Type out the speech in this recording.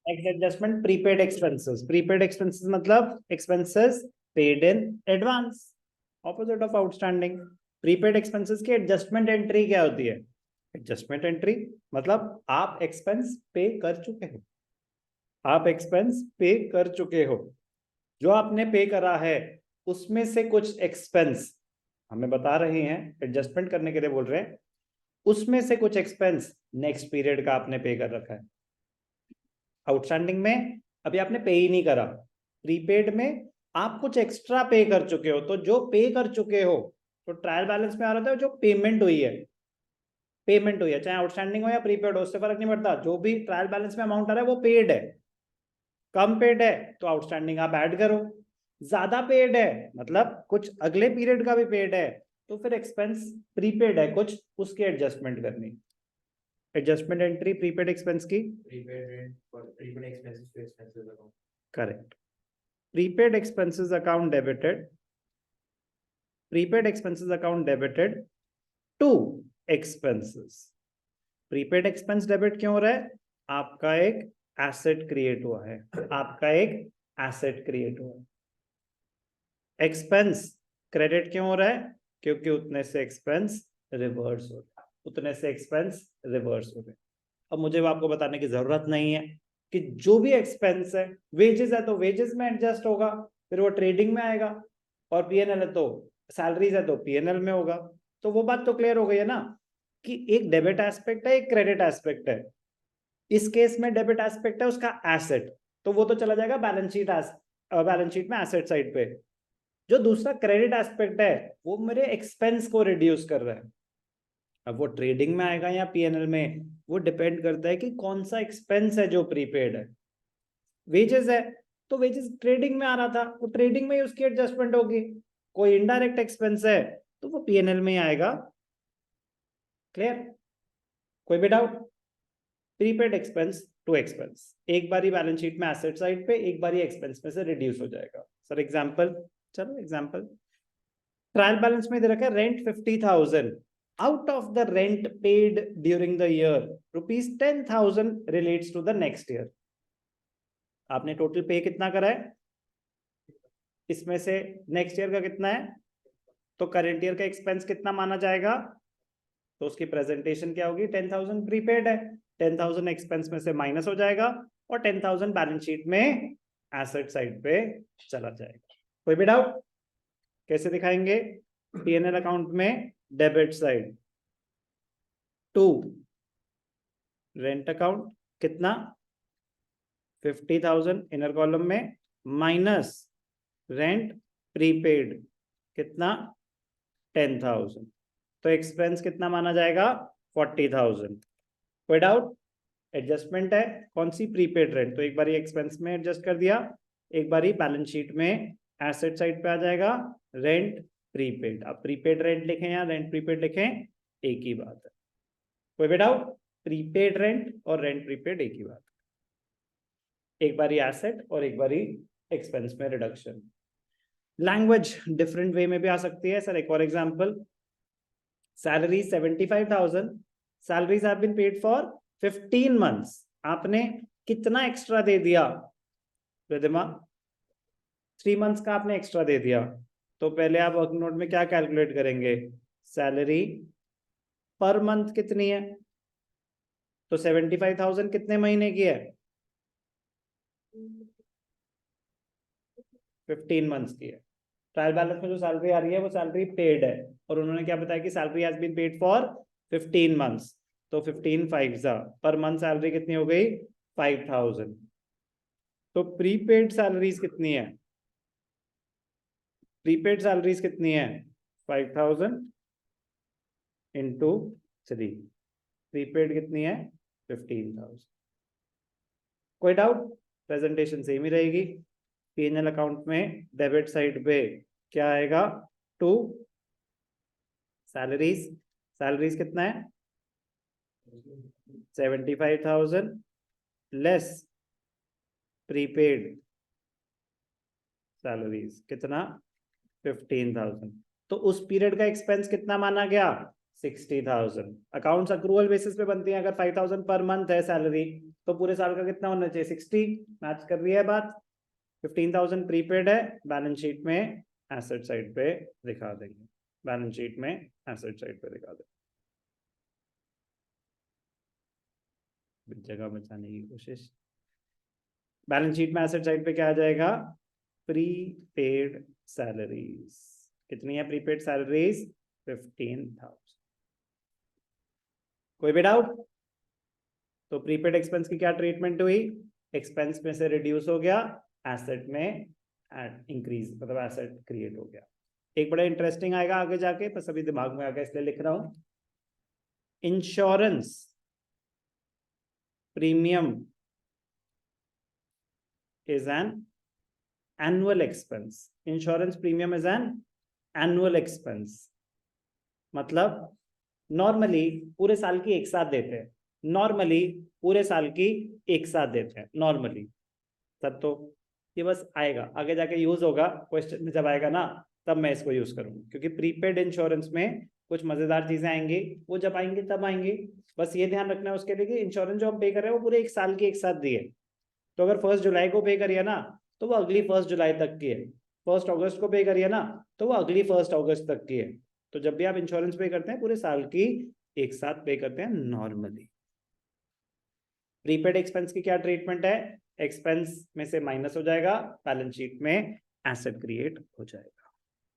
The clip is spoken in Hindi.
Next adjustment prepaid expenses. Prepaid expenses मतलब expenses paid in advance, opposite of outstanding. Prepaid expenses की एडजस्टमेंट एंट्री क्या होती है? एडजस्टमेंट एंट्री मतलब आप एक्सपेंस पे कर चुके हो, आप एक्सपेंस पे कर चुके हो, जो आपने पे करा है उसमें से कुछ एक्सपेंस हमें बता रहे हैं, एडजस्टमेंट करने के लिए बोल रहे हैं, उसमें से कुछ एक्सपेंस नेक्स्ट पीरियड का आपने पे कर रखा है। आउटस्टैंडिंग में अभी आपने पे ही नहीं करा, प्रीपेड में आप कुछ एक्स्ट्रा पे कर चुके हो, तो जो पे कर चुके हो तो ट्रायल बैलेंस में आ रहा था जो पेमेंट हुई है, पेमेंट हुई है चाहे आउटस्टैंडिंग हो या प्रीपेड हो, उससे फर्क नहीं पड़ता, जो भी ट्रायल बैलेंस में अमाउंट आ रहा है वो पेड है। कम पेड है तो आउटस्टैंडिंग आप ऐड करो, ज्यादा पेड है मतलब कुछ अगले पीरियड का भी पेड है तो फिर एक्सपेंस प्रीपेड है कुछ, उसकी एडजस्टमेंट करनी। एडजस्टमेंट एंट्री प्रीपेड एक्सपेंस की, correct. Prepaid expenses account debited, prepaid expenses account debited to expenses. Prepaid expense debit क्यों हो रहा है? आपका एक एसेट क्रिएट हुआ है, आपका एक एसेट क्रिएट हुआ है। एक्सपेंस क्रेडिट क्यों हो रहा है? क्योंकि उतने से एक्सपेंस रिवर्स हो रहा है, उतने से एक्सपेंस रिवर्स हो रहे। अब मुझे आपको बताने की जरूरत नहीं है कि जो भी एक्सपेंस है, वेजेस है तो वेजेस में एडजस्ट होगा, फिर वो ट्रेडिंग में आएगा, और पीएनएल है तो सैलरीज है तो पीएनएल में होगा। तो वो बात तो क्लियर हो गई है ना कि एक डेबिट एस्पेक्ट है, एक क्रेडिट एस्पेक्ट है। इस केस में डेबिट एस्पेक्ट है उसका एसेट, तो वो तो चला जाएगा बैलेंस शीट में एसेट साइड पे। जो दूसरा क्रेडिट एस्पेक्ट है वो मेरे एक्सपेंस को रिड्यूस कर रहा है। अब वो ट्रेडिंग में आएगा या पीएनएल में, वो डिपेंड करता है कि कौन सा एक्सपेंस है जो प्रीपेड है। वेजेस है तो वेजेस ट्रेडिंग में आ रहा था, वो ट्रेडिंग में ही उसकी एडजस्टमेंट होगी। कोई इनडायरेक्ट एक्सपेंस है तो वो पीएनएल में ही आएगा। क्लियर? कोई भी doubt? Prepaid expense to expense, एक बारी बैलेंस शीट में एसेट साइड पे, एक बारी एक्सपेंस में से रिड्यूस हो जाएगा। सर एग्जांपल, चलो एग्जांपल, ट्रायल बैलेंस में दे रखा है rent 50,000, out of the rent paid during the year rupees 10,000 relates to the next year। आपने टोटल पे कितना करा है, इसमें से नेक्स्ट ईयर का कितना है, तो करंट ईयर का एक्सपेंस कितना माना जाएगा, तो उसकी प्रेजेंटेशन क्या होगी, 10,000 प्रीपेड है, 10,000 एक्सपेंस में से माइनस हो जाएगा और 10,000 बैलेंस शीट में एसेट साइड पे चला जाएगा। कोई भी डाउट? कैसे दिखाएंगे? पीएनएल अकाउंट में debit side to rent account कितना, 50,000 इनर कॉलम में, माइनस रेंट प्रीपेड कितना, 10,000, तो एक्सपेंस कितना माना जाएगा, 40,000। कोई डाउट? एडजस्टमेंट है कौन सी, प्रीपेड रेंट, तो एक बार एक्सपेंस में एडजस्ट कर दिया, एक बार बैलेंस शीट में एसेट साइड पे आ जाएगा रेंट प्रीपेड। आप प्रीपेड रेंट लिखें या रेंट प्रीपेड लिखें, एक ही बात है। कोई भी डाउट? प्रीपेड रेंट और रेंट प्रीपेड एक ही बात है, एक बारी एसेट और एक बारी एक्सपेंस में रिडक्शन। लैंग्वेज डिफरेंट वे में भी आ सकती है। सर एक और example, salary 75,000, salaries have been paid for 15 months, आपने कितना एक्स्ट्रा दे दिया रिद्धिमा, 3 मंथ्स का आपने एक्स्ट्रा दे दिया। तो पहले आप वर्किंग नोट में क्या कैलकुलेट करेंगे, सैलरी पर मंथ कितनी है, तो 75,000 कितने महीने की है, 15 मंथ्स की है। ट्रायल बैलेंस में जो सैलरी आ रही है वो सैलरी पेड है, और उन्होंने क्या बताया कि salary has been paid for 15 months, तो 15 5 पर मंथ सैलरी कितनी हो गई, 5,000। तो प्रीपेड सैलरीज कितनी है, प्रीपेड सैलरीज कितनी है, 5,000 इंटू 3, प्रीपेड कितनी है, 15,000। कोई डाउट? प्रेजेंटेशन सेम ही रहेगी। पीएनएल अकाउंट में डेबिट साइड पे क्या आएगा, टू सैलरीज, सैलरीज कितना है, 75,000 लेस प्रीपेड सैलरीज कितना, 15,000। तो उस पीरियड का एक्सपेंस कितना माना गया, 60,000। अकाउंट्स अक्रूवल बेसिस पे बनती है, अगर 5,000 पर मंथ है सैलरी तो पूरे साल का कितना होना चाहिए 60, मैच कर रही है बात। 15,000 प्रीपेड है, बैलेंस शीट में एसेट साइड पे दिखा देंगे, बैलेंस शीट में एसेट साइड पे दिखा देंगे। जगह बचाने की कोशिश। बैलेंस शीट में एसेट साइड पे क्या आ जाएगा, प्रीपेड सैलरीज। कितनी है प्रीपेड सैलरीज, 15,000। कोई भी डाउट? तो प्रीपेड एक्सपेंस की क्या ट्रीटमेंट हुई, एक्सपेंस में से रिड्यूस हो गया, एसेट में इंक्रीज, मतलब एसेट क्रिएट हो गया। एक बड़ा इंटरेस्टिंग आएगा आगे जाके, बस अभी दिमाग में आ गया इसलिए लिख रहा हूं। Insurance premium is an annual expense. Insurance premium is an annual expense. मतलब नॉर्मली पूरे साल की एक साथ देते हैं, नॉर्मली पूरे साल की एक साथ देते हैं नॉर्मली। तब तो ये बस आएगा आगे जाके यूज होगा क्वेश्चन में, जब आएगा ना तब मैं इसको यूज करूंगा, क्योंकि प्रीपेड इंश्योरेंस में कुछ मजेदार चीजें आएंगी, वो जब आएंगी तब आएंगी। बस ये ध्यान रखना है उसके लिए कि इंश्योरेंस जो हम पे कर रहे हैं वो पूरे एक साल की एक साथ दिए। तो अगर 1 जुलाई को पे करिए ना तो वो अगली 1 जुलाई तक की है, 1 अगस्त को पे करिए ना तो वो अगली 1 अगस्त तक की है। तो जब भी आप इंश्योरेंस पे करते हैं पूरे साल की एक साथ पे करते हैं नॉर्मली। प्रीपेड एक्सपेंस की क्या ट्रीटमेंट है, एक्सपेंस में से माइनस हो जाएगा, बैलेंस शीट में एसेट क्रिएट हो जाएगा।